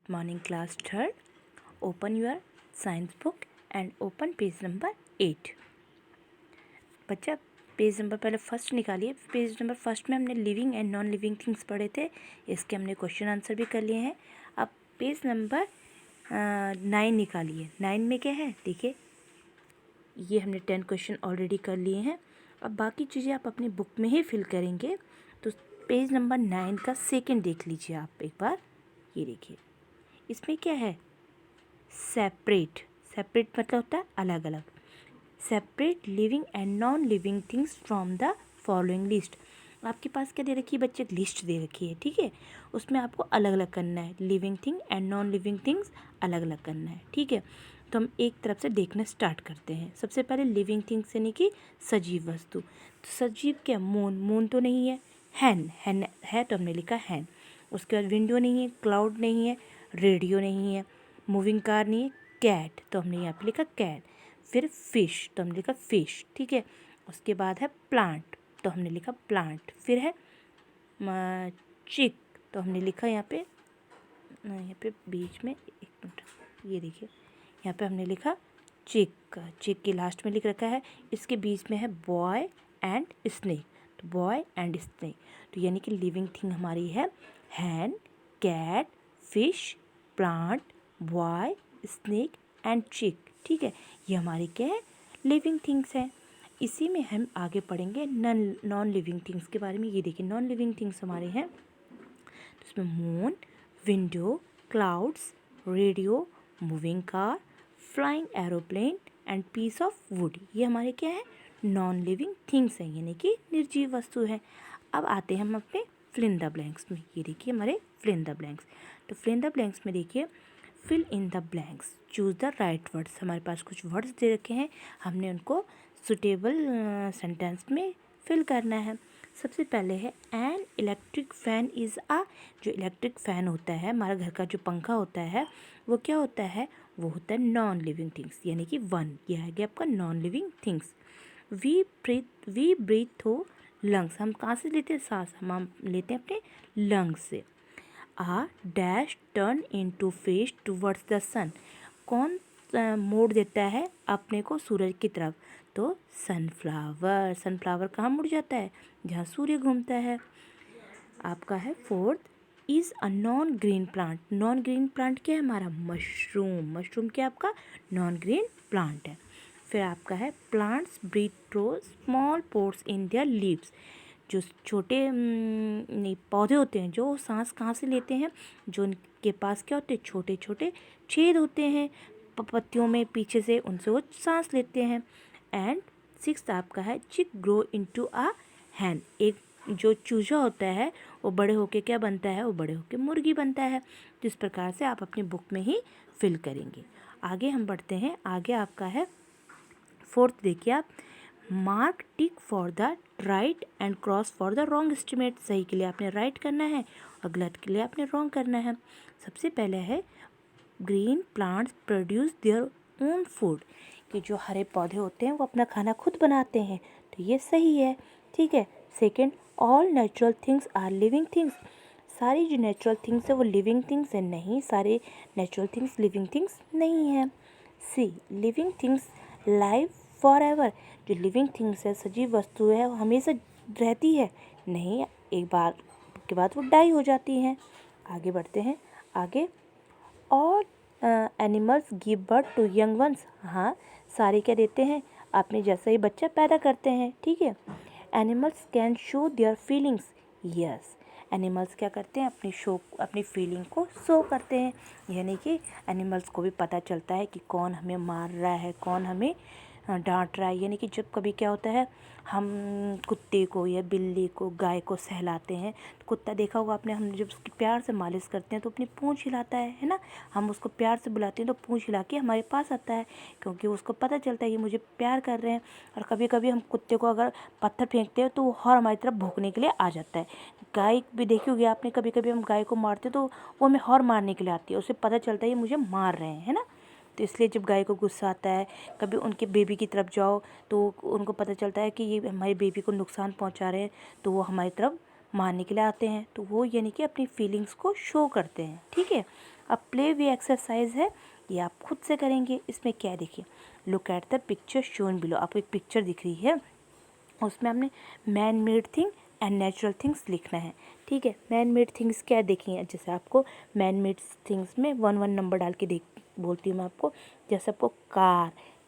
Morning class third. Open your science book and open page number 8. बच्चा page number पहले first निकालिए। Page number first में हमने living and non living things पढ़े थे, इसके हमने क्वेश्चन आंसर भी कर लिए हैं। अब पेज नंबर 9 निकालिए। 9 में क्या है देखिए, ये हमने 10 क्वेश्चन ऑलरेडी कर लिए हैं। अब बाकी चीज़ें आप अपनी बुक में ही फिल करेंगे। तो पेज नंबर 9 का सेकंड देख लीजिए आप एक बार। ये देखिए, इसमें क्या है, सेपरेट। सेपरेट मतलब होता है अलग अलग। Separate living and non living things from the following list. आपके पास क्या दे रखी है बच्चे, लिस्ट दे रखी है, ठीक है। उसमें आपको अलग अलग करना है, living thing and non living things अलग अलग करना है, ठीक है। तो हम एक तरफ से देखना स्टार्ट करते हैं। सबसे पहले लिविंग थिंग्स यानी कि सजीव वस्तु। तो सजीव क्या, मून। मून तो नहीं है, हैन। हैन है तो हमने लिखा हैन। उसके बाद विंडो नहीं है, क्लाउड नहीं है, रेडियो नहीं है, मूविंग कार नहीं है, कैट तो हमने यहाँ पे लिखा कैट। फिर फिश तो हमने लिखा फिश, ठीक है। उसके बाद है प्लांट तो हमने लिखा प्लांट। फिर है चिक तो हमने लिखा यहाँ पे बीच में, एक मिनट, ये देखिए यहाँ पे हमने लिखा चिक। चिक के लास्ट में लिख रखा है। इसके बीच में है बॉय एंड स्नेक, तो बॉय एंड स्नेक। तो यानी कि लिविंग थिंग हमारी है hen, cat, fish, plant, boy, snake and chick, ठीक है। ये हमारी क्या है, लिविंग थिंग्स हैं। इसी में हम आगे पढ़ेंगे नॉन लिविंग थिंग्स के बारे में। ये देखिए नॉन लिविंग थिंग्स हमारे हैं, तो इसमें moon, window, clouds, radio, moving car, flying aeroplane and piece of wood, ये हमारे क्या है, नॉन लिविंग थिंग्स हैं, यानी कि निर्जीव वस्तु है। अब आते हैं हम अपने फिल इन द ब्लैंक्स में। ये देखिए हमारे फिल इन द ब्लैंक्स। तो फिल इन द ब्लैंक्स में देखिए, fill in the blanks, choose the right words. हमारे पास कुछ वर्ड्स दे रखे हैं, हमने उनको सुटेबल सेंटेंस में फिल करना है। सबसे पहले है एन इलेक्ट्रिक फ़ैन इज़ आ। जो इलेक्ट्रिक फ़ैन होता है, हमारा घर का जो पंखा होता है, वो क्या होता है, वो होता है नॉन लिविंग थिंग्स, यानी कि 1। यह आ गया आपका non living things. We breathe through lungs. हम कहाँ से लेते हैं सांस, हम लेते हैं अपने लंग्स से। A dash turn into face towards the sun. कौन मोड़ देता है अपने को सूरज की तरफ, तो सनफ्लावर। सनफ्लावर कहाँ मुड़ जाता है, जहाँ सूर्य घूमता है। आपका है fourth, is a non green plant. Non green plant क्या है हमारा, मशरूम। मशरूम क्या आपका नॉन ग्रीन प्लांट है। फिर आपका है plants breathe through small pores in their leaves. जो छोटे नहीं पौधे होते हैं, जो सांस कहाँ से लेते हैं, जो उनके पास क्या होते हैं, छोटे छोटे छेद होते हैं पत्तियों में पीछे से, उनसे वो सांस लेते हैं। एंड सिक्स्थ आपका है चिक ग्रो इनटू अ हैन। एक जो चूजा होता है वो बड़े होके क्या बनता है, वो बड़े होके मुर्गी बनता है। तो इस प्रकार से आप अपनी बुक में ही फिल करेंगे। आगे हम बढ़ते हैं। आगे आपका है फोर्थ, देखिए आप, mark tick for the right and cross for the wrong estimate. सही के लिए आपने राइट करना है और गलत के लिए आपने रॉन्ग करना है। सबसे पहले है green plants produce their own food, कि जो हरे पौधे होते हैं वो अपना खाना खुद बनाते हैं, तो ये सही है, ठीक है। Second, all natural things are living things. सारी जो नेचुरल थिंग्स है वो लिविंग थिंग्स है, नहीं, सारे नेचुरल थिंग्स लिविंग थिंग्स नहीं है। C living things live forever. जो लिविंग थिंग्स है, सजीव वस्तु है, वो हमेशा रहती है, नहीं, एक बार के बाद वो डाई हो जाती हैं। आगे बढ़ते हैं। आगे, और animals give birth to young ones. हाँ, सारे क्या देते हैं, आपने जैसा ही बच्चा पैदा करते हैं, ठीक है। Animals can show their feelings. Yes, animals क्या करते हैं, अपनी फीलिंग को शो करते हैं, यानी कि एनिमल्स को भी पता चलता है कि कौन हमें मार रहा है, कौन हमें डांट रहा है। यानी कि जब कभी क्या होता है, हम कुत्ते को या बिल्ली को, गाय को सहलाते हैं, तो कुत्ता देखा होगा आपने, हम जब उसकी प्यार से मालिश करते हैं तो अपनी पूंछ हिलाता है ना। हम उसको प्यार से बुलाते हैं तो पूंछ हिला के हमारे पास आता है, क्योंकि उसको पता चलता है ये मुझे प्यार कर रहे हैं। और कभी कभी हम कुत्ते को अगर पत्थर फेंकते हैं तो वो और हमारी तरफ भौंकने के लिए आ जाता है। गाय भी देखी होगी आपने, कभी कभी हम गाय को मारते तो वो हमें और मारने के लिए आती है, उसे पता चलता है ये मुझे मार रहे हैं, है ना। तो इसलिए जब गाय को गुस्सा आता है, कभी उनके बेबी की तरफ जाओ तो उनको पता चलता है कि ये हमारे बेबी को नुकसान पहुंचा रहे हैं, तो वो हमारी तरफ मारने के लिए आते हैं, तो वो यानी कि अपनी फीलिंग्स को शो करते हैं। ठीक है, अब प्ले वे एक्सरसाइज है, ये आप खुद से करेंगे। इसमें क्या देखिए, look at the picture shown below, आपको एक पिक्चर दिख रही है, उसमें हमने man made thing and natural things लिखना है। ठीक है, मैन मेड थिंग्स क्या देखिए, जैसे आपको मैन मेड थिंग्स में 1 1 नंबर डाल के देख बोलती हूँ मैं आपको। जैसे आपको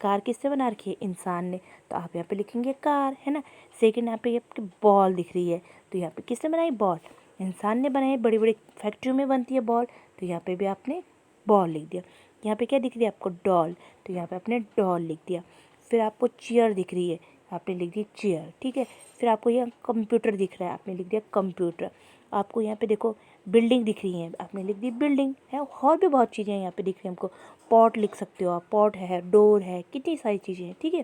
कार किससे बना रखी है, इंसान ने, तो आप यहाँ पे लिखेंगे कार, है ना। सेकंड यहाँ पे आपकी बॉल दिख रही है, तो यहाँ पे किसने बनाई, बॉल, इंसान ने बनाई। बड़ी बड़ी फैक्ट्रियों में बनती है बॉल, तो यहाँ पे भी आपने बॉल लिख दिया। यहाँ पे क्या दिख रही है आपको, डॉल, तो यहाँ पे आपने डॉल लिख दिया। फिर आपको चेयर दिख रही है, आपने लिख दी चेयर। ठीक है, फिर आपको यहाँ कंप्यूटर दिख रहा है, आपने लिख दिया कंप्यूटर। आपको यहाँ पे देखो बिल्डिंग दिख रही है, आपने लिख दी बिल्डिंग है। और भी बहुत चीज़ें यहाँ पे दिख रही हैं हमको, पॉट लिख सकते हो आप, पॉट है, डोर है, कितनी सारी चीज़ें हैं। ठीक है,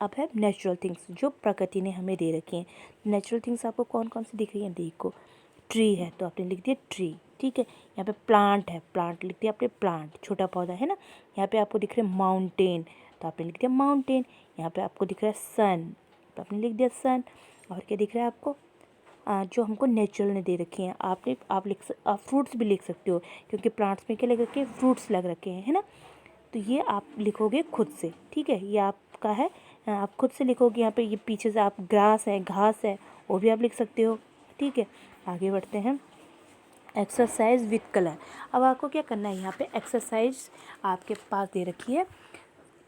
अब है नेचुरल थिंग्स जो प्रकृति ने हमें दे रखी हैं। नेचुरल थिंग्स आपको कौन कौन सी दिख रही हैं, देखो ट्री है, तो आपने लिख दिया ट्री। ठीक है, यहाँ पे प्लांट है, प्लांट लिख दिया आपने प्लांट, छोटा पौधा है ना। यहाँ पे आपको दिख रहा है माउंटेन, तो आपने लिख दिया माउंटेन। यहाँ पे आपको दिख रहा है सन, तो आपने लिख दिया सन। और क्या दिख रहा है आपको, जो हमको नेचुरल ने दे रखी हैं, आप फ्रूट्स भी लिख सकते हो, क्योंकि प्लांट्स में क्या लग रखे हैं, फ्रूट्स लग रखे हैं, है ना। तो ये आप लिखोगे खुद से। ठीक है, ये आपका है, आप खुद से लिखोगे। यहाँ पे ये पीछे से आप ग्रास है, घास है, वो भी आप लिख सकते हो। ठीक है, आगे बढ़ते हैं, एक्सरसाइज विथ कलर। अब आपको क्या करना है, यहाँ पे एक्सरसाइज आपके पास दे रखी है।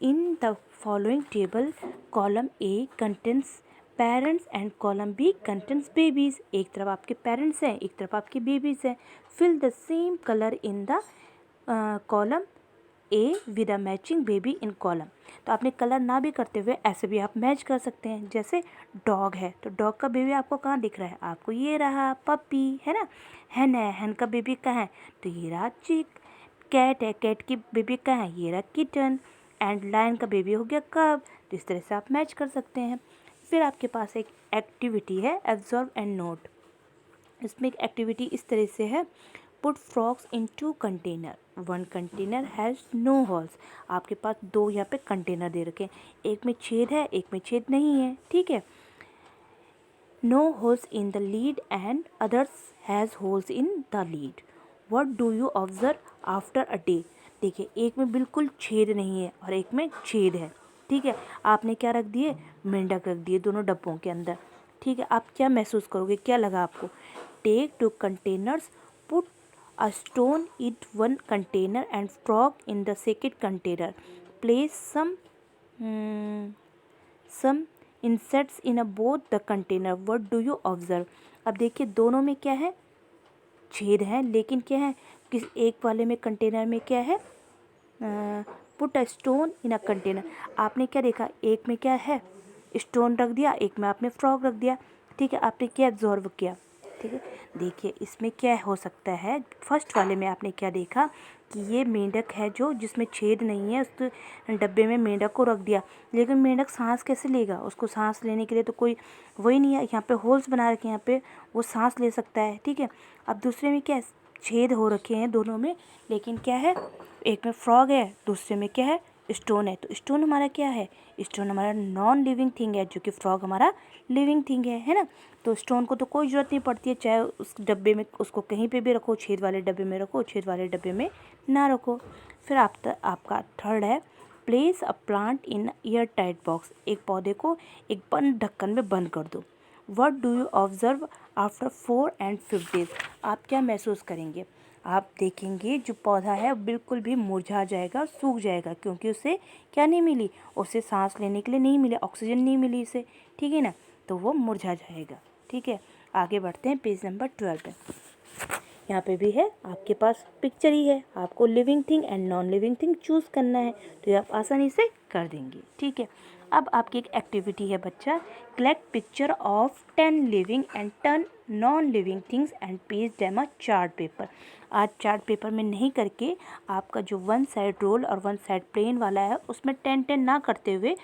In the following table column A contents parents and column B contents babies. एक तरफ आपके पेरेंट्स हैं, एक तरफ आपकी बेबीज़ हैं। Fill the same colour in the column A with a matching baby in column. तो आपने कलर ना भी करते हुए ऐसे भी आप मैच कर सकते हैं। जैसे डॉग है, तो डॉग का बेबी आपको कहाँ दिख रहा है, आपको ये रहा पपी, है ना। हैन है, हैन का बेबी कहाँ है, तो ये रहा चिक। कैट है, कैट की बेबी कहाँ है, ये रहा किटन। एंड लायन का बेबी हो गया कब। तो इस तरह से आप मैच कर सकते हैं। फिर आपके पास एक एक्टिविटी है, एब्जॉर्व एंड नोट। इसमें एक एक्टिविटी इस तरह से है, put frogs in 2 container, 1 container has no holes. आपके पास 2 यहाँ पे कंटेनर दे रखे हैं, एक में छेद है, एक में छेद नहीं है। ठीक है, no holes in the lid and others has holes in the lid. What do you observe after a day. देखिए, एक में बिल्कुल छेद नहीं है और एक में छेद है। ठीक है, आपने क्या रख दिए, मेंढक रख दिए दोनों डब्बों के अंदर। ठीक है, आप क्या महसूस करोगे, क्या लगा आपको। Take 2 containers, put a stone in one container and frog in the second container. Place some insects in both the container. What do you observe? अब देखिए दोनों में क्या है, छेद है, लेकिन क्या है, किस एक वाले में कंटेनर में क्या है, put a stone in a container. आपने क्या देखा, एक में क्या है, स्टोन रख दिया, एक में आपने फ्रॉग रख दिया। ठीक है, आपने क्या एब्जॉर्व किया। ठीक है, देखिए इसमें क्या हो सकता है, फर्स्ट वाले में आपने क्या देखा कि ये मेंढक है जो जिसमें छेद नहीं है, उस डब्बे में मेंढक को रख दिया, लेकिन मेंढक सांस कैसे लेगा, उसको सांस लेने के लिए तो कोई वही नहीं है। यहाँ पे होल्स बना रखे हैं, यहाँ पे वो सांस ले सकता है। ठीक है, अब दूसरे में क्या है, छेद हो रखे हैं दोनों में, लेकिन क्या है, एक में फ्रॉग है, दूसरे में क्या है, स्टोन है। तो स्टोन हमारा क्या है, स्टोन हमारा नॉन लिविंग थिंग है, जो कि फ्रॉग हमारा लिविंग थिंग है ना। तो स्टोन को तो कोई ज़रूरत नहीं पड़ती है, चाहे उस डब्बे में उसको कहीं पे भी रखो, छेद वाले डब्बे में रखो, छेद वाले डब्बे में ना रखो। फिर आपका थर्ड है, place a plant in air tight box. एक पौधे को एक बंद ढक्कन में बंद कर दो। What do you observe after 4 and 5 days। आप क्या महसूस करेंगे, आप देखेंगे जो पौधा है बिल्कुल भी मुरझा जाएगा, सूख जाएगा, क्योंकि उसे क्या नहीं मिली, उसे सांस लेने के लिए नहीं मिले, ऑक्सीजन नहीं मिली इसे। ठीक है ना, तो वो मुरझा जाएगा। ठीक है, आगे बढ़ते हैं पेज नंबर 12 पे। यहाँ पे भी है, आपके पास पिक्चर ही है, आपको living thing and non living thing choose करना है, तो ये आप आसानी से कर देंगे। ठीक है, अब आपकी एक एक्टिविटी है बच्चा, collect picture of 10 living and 10 non living things and paste them a chart paper. आज चार्ट पेपर में नहीं करके आपका जो 1 साइड रोल और 1 साइड प्लेन वाला है, उसमें 10 ना करते हुए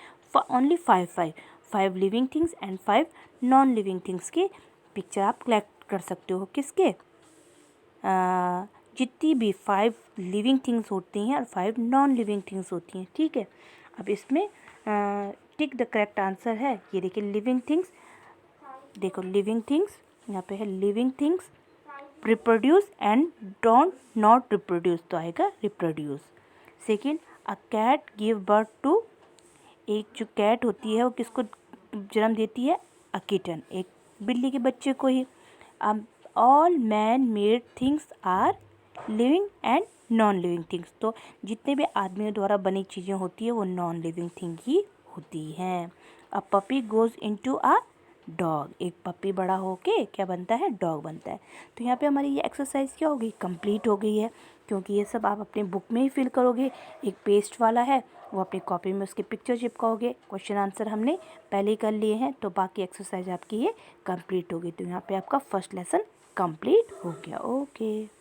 only 5 living things and 5 non living things की पिक्चर आप कलेक्ट कर सकते हो। किसके, जितनी भी 5 लिविंग थिंग्स होती हैं और 5 नॉन लिविंग थिंग्स होती हैं। ठीक है, अब इसमें टिक द करेक्ट आंसर है, ये देखिए लिविंग थिंग्स, देखो लिविंग थिंग्स यहाँ पे है living things, reproduce and don't not reproduce, तो आएगा reproduce. Second, a cat give birth to, एक जो कैट होती है वो किसको जन्म देती है? अ किटन, एक बिल्ली के बच्चे को ही। All man made things are living and non living things, तो जितने भी आदमियों द्वारा बनी चीज़ें होती है वो नॉन लिविंग थिंग ही होती हैं। A puppy goes into a dog, एक पपी बड़ा होके क्या बनता है? डॉग बनता है। तो यहाँ पे हमारी ये एक्सरसाइज क्या हो गई? कंप्लीट हो गई है, क्योंकि ये सब आप अपने बुक में ही फिल करोगे। एक पेस्ट वाला है, वो अपनी कॉपी में उसकी पिक्चर चिपकाओगे। क्वेश्चन आंसर हमने पहले ही कर लिए हैं, तो बाकी एक्सरसाइज आपकी ये कंप्लीट होगी। तो यहाँ पे आपका फर्स्ट लेसन कंप्लीट हो गया। ओके।